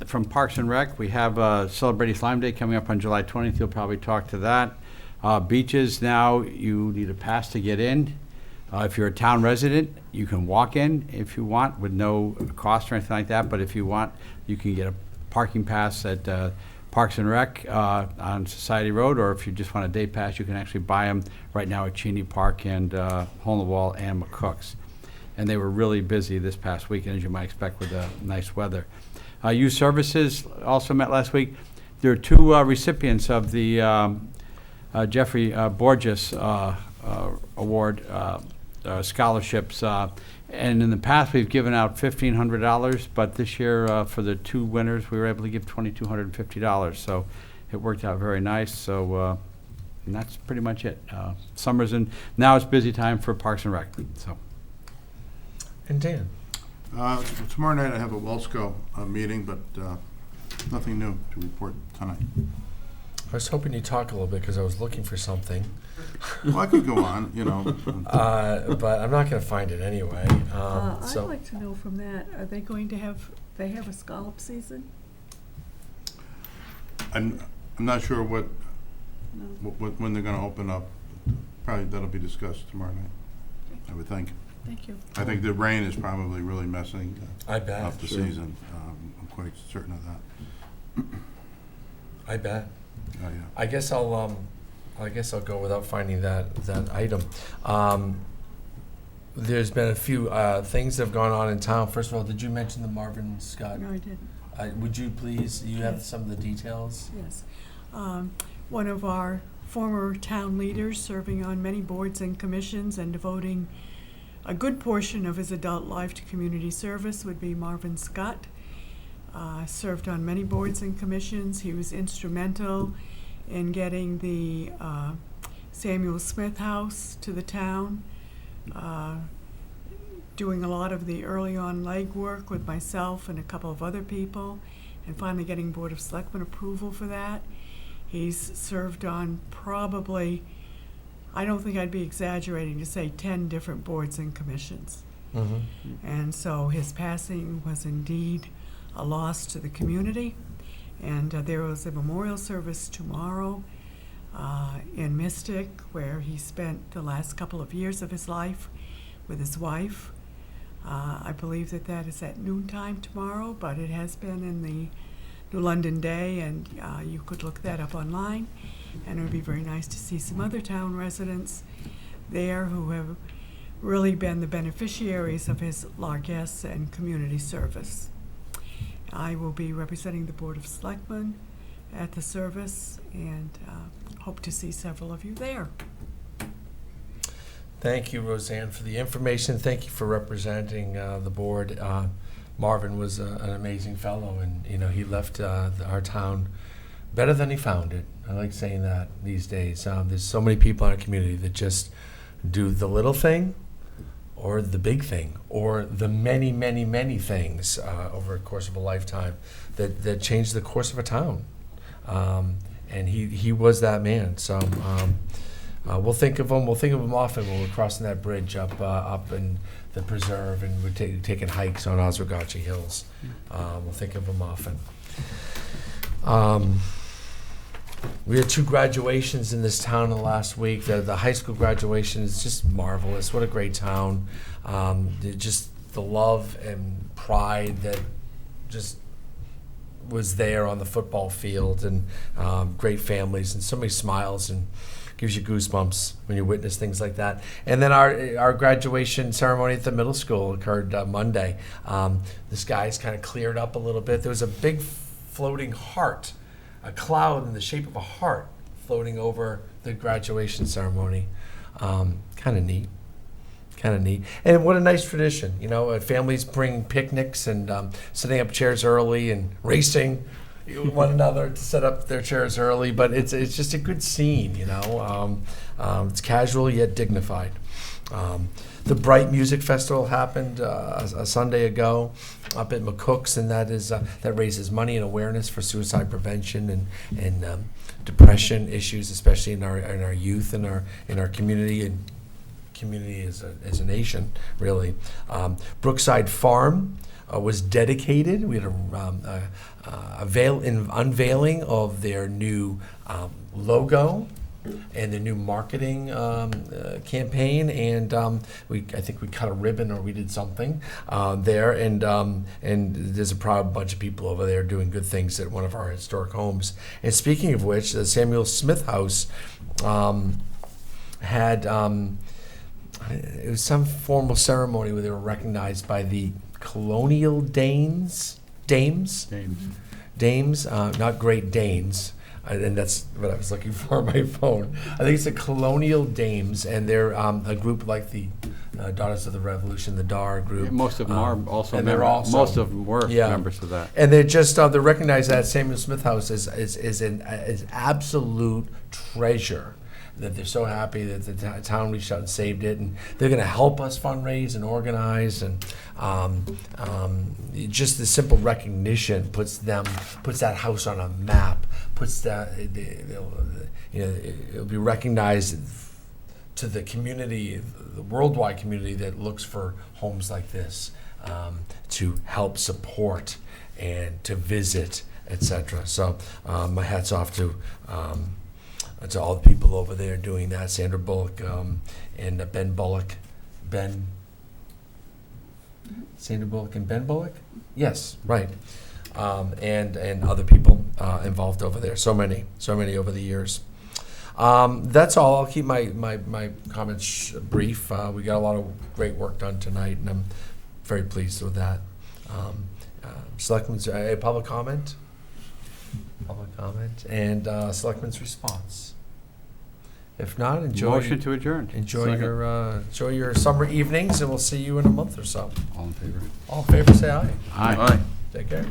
from Parks and Rec, we have Celebrating Lyme Day coming up on July 20th. You'll probably talk to that. Beaches now, you need a pass to get in. If you're a town resident, you can walk in if you want with no cost or anything like that. But if you want, you can get a parking pass at Parks and Rec on Society Road, or if you just want a day pass, you can actually buy them right now at Cheney Park and Hole in the Wall and McCook's. And they were really busy this past weekend, as you might expect, with the nice weather. Youth Services also met last week. There are two recipients of the Jeffrey Borges Award scholarships. And in the past, we've given out $1,500, but this year, for the two winners, we were able to give $2,250. So it worked out very nice. So and that's pretty much it. Summer's in, now it's busy time for Parks and Rec. So. And Dan? Tomorrow night I have a WellSco meeting, but nothing new to report tonight. I was hoping you'd talk a little bit because I was looking for something. Well, I could go on, you know. But I'm not going to find it anyway. I'd like to know from that, are they going to have, they have a scallop season? I'm not sure what No. when they're going to open up. Probably that'll be discussed tomorrow night, I would think. Thank you. I think the rain is probably really messing I bet. up the season. I'm quite certain of that. I bet. Oh, yeah. I guess I'll go without finding that item. There's been a few things that have gone on in town. First of all, did you mention the Marvin Scott? No, I didn't. Would you please? You have Yes. some of the details. Yes. One of our former town leaders, serving on many boards and commissions and devoting a good portion of his adult life to community service, would be Marvin Scott. Served on many boards and commissions. He was instrumental in getting the Samuel Smith House to the town, doing a lot of the early on legwork with myself and a couple of other people, and finally getting Board of Selectmen approval for that. He's served on probably, I don't think I'd be exaggerating to say 10 different boards and commissions. Mm-hmm. And so his passing was indeed a loss to the community. And there was a memorial service tomorrow in Mystic, where he spent the last couple of years of his life with his wife. I believe that is at noontime tomorrow, but it has been in the New London Day, and you could look that up online. And it would be very nice to see some other town residents there who have really been the beneficiaries of his largesse and community service. I will be representing the Board of Selectmen at the service, and hope to see several of you there. Thank you, Roseanne, for the information. Thank you for representing the board. Marvin was an amazing fellow, and he left our town better than he found it. I like saying that these days. There's so many people in our community that just do the little thing, or the big thing, or the many, many, many things over a course of a lifetime that changed the course of a town. And he was that man. So we'll think of him. We'll think of him often when we're crossing that bridge up in the preserve, and we're taking hikes on Oswegatchie Hills. We'll think of him often. We had 2 graduations in this town in the last week. The high school graduation is just marvelous. What a great town. Just the love and pride that just was there on the football field, and great families and so many smiles, and gives you goosebumps when you witness things like that. And then our graduation ceremony at the middle school occurred Monday. The skies kind of cleared up a little bit. There was a big floating heart, a cloud in the shape of a heart floating over the graduation ceremony. Kind of neat. And what a nice tradition. Families bring picnics and setting up chairs early and racing one another to set up their chairs early. But it's just a good scene, It's casual yet dignified. The Bright Music Festival happened a Sunday ago up at McCook's, and that raises money and awareness for suicide prevention and depression issues, especially in our youth and in our community as a nation, really. Brookside Farm was dedicated. We had an unveiling of their new logo and their new marketing campaign, and I think we cut a ribbon or we did something there, and there's a proud bunch of people over there doing good things at one of our historic homes. And speaking of which, the Samuel Smith House had it was some formal ceremony where they were recognized by the colonial dames, not Great Danes. And that's what I was looking for on my phone. I think it's the Colonial Dames, and they're a group like the Daughters of the Revolution, the DAR group. Most of them are also and they're members. also- Most of them were Yeah. members of that. And they're just they're recognized at Samuel Smith House as an absolute treasure. That they're so happy that the town reached out and saved it, and they're going to help us fundraise and organize, and just the simple recognition puts that house on a map, puts that it'll be recognized to the community, the worldwide community that looks for homes like this to help support and to visit, etc. So my hat's off to all the people over there doing that. Sandra Bullock and Ben Bullock. Sandra Bullock and Ben Bullock? Yes, right. And other people involved over there. So many over the years. That's all. I'll keep my comments brief. We got a lot of great work done tonight, and I'm very pleased with that. Selectmen's public comment? Public comment and Selectmen's response. If not, Motion to adjourn. enjoy Second. your summer evenings, and we'll see you in a month or so. All in favor? All in favor, say aye. Aye. Take care.